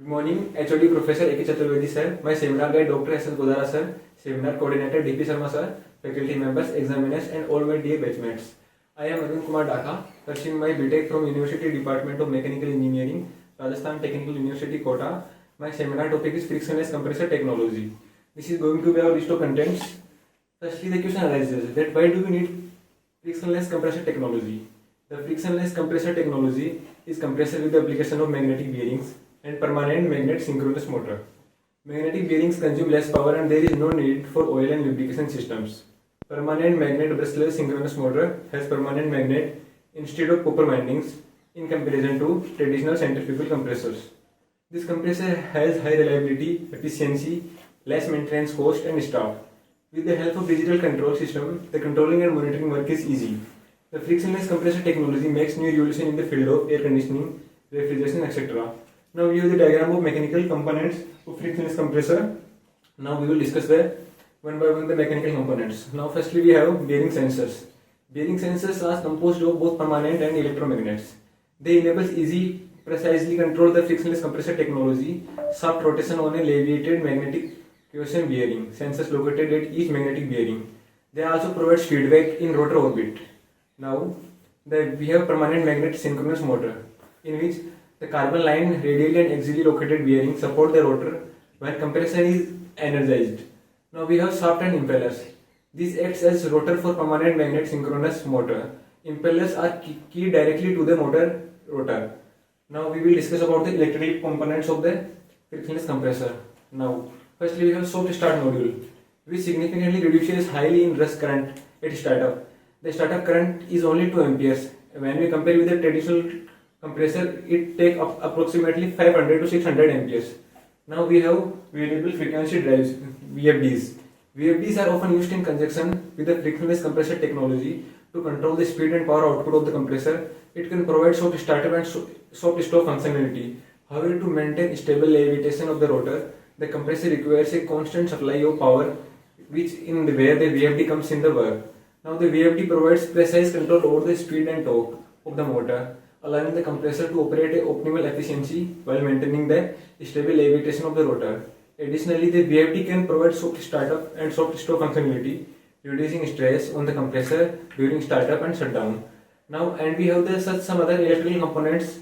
Good morning, HOD Professor A.K. Chaturvedi sir, my seminar guide Dr. S. N. Kodara sir, seminar coordinator D.P. Sharma sir, faculty members, examiners and all my dear batchmates. I am Arvind Kumar Dhaka, pursuing my BTech from University Department of Mechanical Engineering, Rajasthan Technical University, Kota. My seminar topic is frictionless compressor technology. This is going to be our list of contents. Firstly, the question arises that why do we need frictionless compressor technology? The frictionless compressor technology is compressor with the application of magnetic bearings and permanent magnet synchronous motor. Magnetic bearings consume less power and there is no need for oil and lubrication systems. Permanent magnet brushless synchronous motor has permanent magnet instead of copper windings in comparison to traditional centrifugal compressors. This compressor has high reliability, efficiency, less maintenance cost and staff. With the help of digital control system, the controlling and monitoring work is easy. The frictionless compressor technology makes new revolution in the field of air conditioning, refrigeration, etc. Now we use the diagram of mechanical components of frictionless compressor. Now we will discuss the one by one the mechanical components. Now firstly we have bearing sensors. Bearing sensors are composed of both permanent and electromagnets. They enable easy, precisely control the frictionless compressor technology, shaft rotation on a leviated magnetic Quiescent bearing, sensors located at each magnetic bearing. They also provide feedback in rotor orbit. Now, we have permanent magnet synchronous motor, in which the carbon line radially and axially located bearing support the rotor while compressor is energized. Now we have shaft and impellers. These acts as rotor for permanent magnet synchronous motor. Impellers are keyed directly to the motor rotor. Now we will discuss about the electrical components of the frictionless compressor. Now, firstly we have soft start module, which significantly reduces highly in rush current at startup. The startup current is only 2 amperes. When we compare with the traditional compressor, it takes approximately 500 to 600 amperes. Now we have variable frequency drives, VFDs. VFDs are often used in conjunction with the frictionless compressor technology to control the speed and power output of the compressor. It can provide soft startup and soft stop functionality. However, to maintain stable levitation of the rotor, the compressor requires a constant supply of power, which in the where the VFD comes in the work. Now the VFD provides precise control over the speed and torque of the motor, allowing the compressor to operate at optimal efficiency while maintaining the stable levitation of the rotor. Additionally, the VFD can provide soft startup and soft stop functionality, reducing stress on the compressor during startup and shutdown. Now, and we have some other electrical components,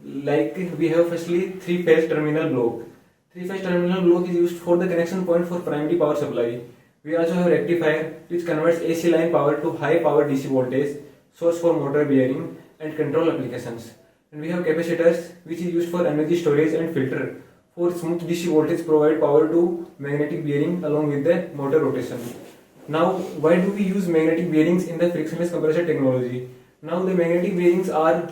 like we have firstly three-phase terminal block. Three-phase terminal block is used for the connection point for primary power supply. We also have rectifier, which converts AC line power to high power DC voltage, source for motor bearing and control applications. And we have capacitors, which is used for energy storage and filter. For smooth DC voltage provide power to magnetic bearing along with the motor rotation. Now, why do we use magnetic bearings in the frictionless compressor technology? Now the magnetic bearings are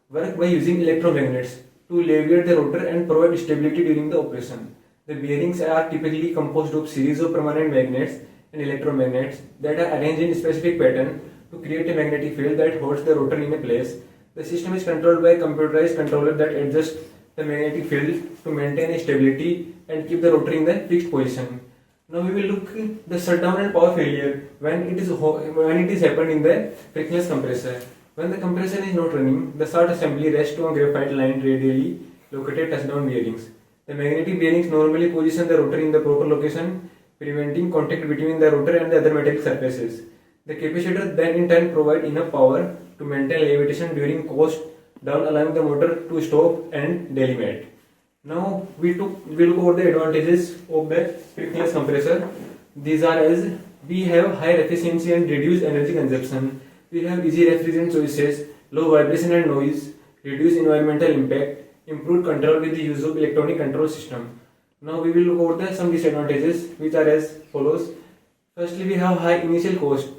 work by using electromagnets to leviate the rotor and provide stability during the operation. The bearings are typically composed of series of permanent magnets and electromagnets that are arranged in specific pattern to create a magnetic field that holds the rotor in a place. The system is controlled by a computerized controller that adjusts the magnetic field to maintain a stability and keep the rotor in the fixed position. Now we will look at the shutdown and power failure when it is happened in the frictionless compressor. When the compressor is not running, the shaft assembly rests on graphite lined radially located touchdown bearings. The magnetic bearings normally position the rotor in the proper location, preventing contact between the rotor and the other metallic surfaces. The capacitor then in turn provide enough power to maintain levitation during coast down, allowing the motor to stop and delimate. Now we look over the advantages of the frictionless compressor. These are as we have higher efficiency and reduced energy consumption. We have easy refrigerant choices, low vibration and noise, reduced environmental impact, improved control with the use of electronic control system. Now we will look over some disadvantages, which are as follows. Firstly, we have high initial cost.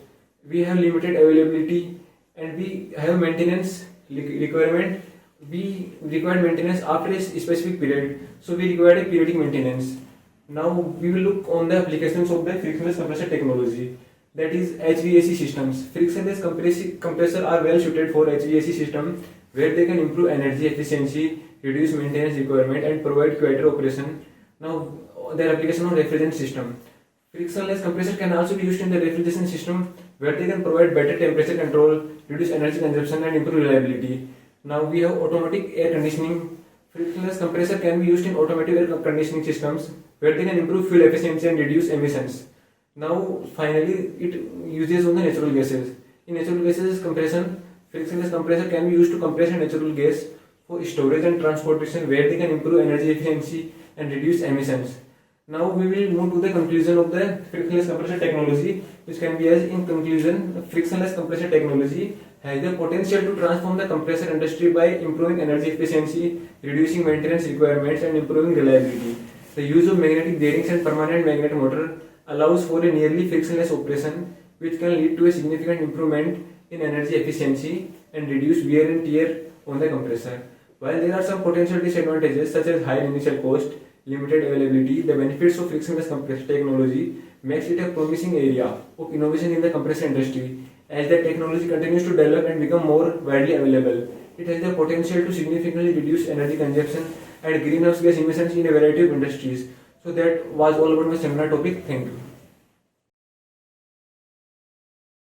We have limited availability and we have maintenance requirement. We require maintenance after a specific period, so we require a periodic maintenance. Now we will look on the applications of the frictionless compressor technology, that is HVAC systems. Frictionless compressor are well suited for HVAC system where they can improve energy efficiency, reduce maintenance requirement and provide quieter operation. Now their application on refrigerant system. Frictionless compressor can also be used in the refrigeration system where they can provide better temperature control, reduce energy consumption and improve reliability. Now we have automatic air conditioning Frictionless compressor can be used in automotive air conditioning systems where they can improve fuel efficiency and reduce emissions. Now, finally, it uses on the natural gases. In natural gases compression, frictionless compressor can be used to compress a natural gas for storage and transportation where they can improve energy efficiency and reduce emissions. Now we will move to the conclusion of the frictionless compressor technology, which can be as in conclusion, frictionless compressor technology has the potential to transform the compressor industry by improving energy efficiency, reducing maintenance requirements and improving reliability. The use of magnetic bearings and permanent magnet motor allows for a nearly frictionless operation, which can lead to a significant improvement in energy efficiency and reduce wear and tear on the compressor. While there are some potential disadvantages such as high initial cost, limited availability, the benefits of frictionless compressor technology makes it a promising area of innovation in the compressor industry. As the technology continues to develop and become more widely available, it has the potential to significantly reduce energy consumption and greenhouse gas emissions in a variety of industries. So that was all about my seminar topic. Thank you.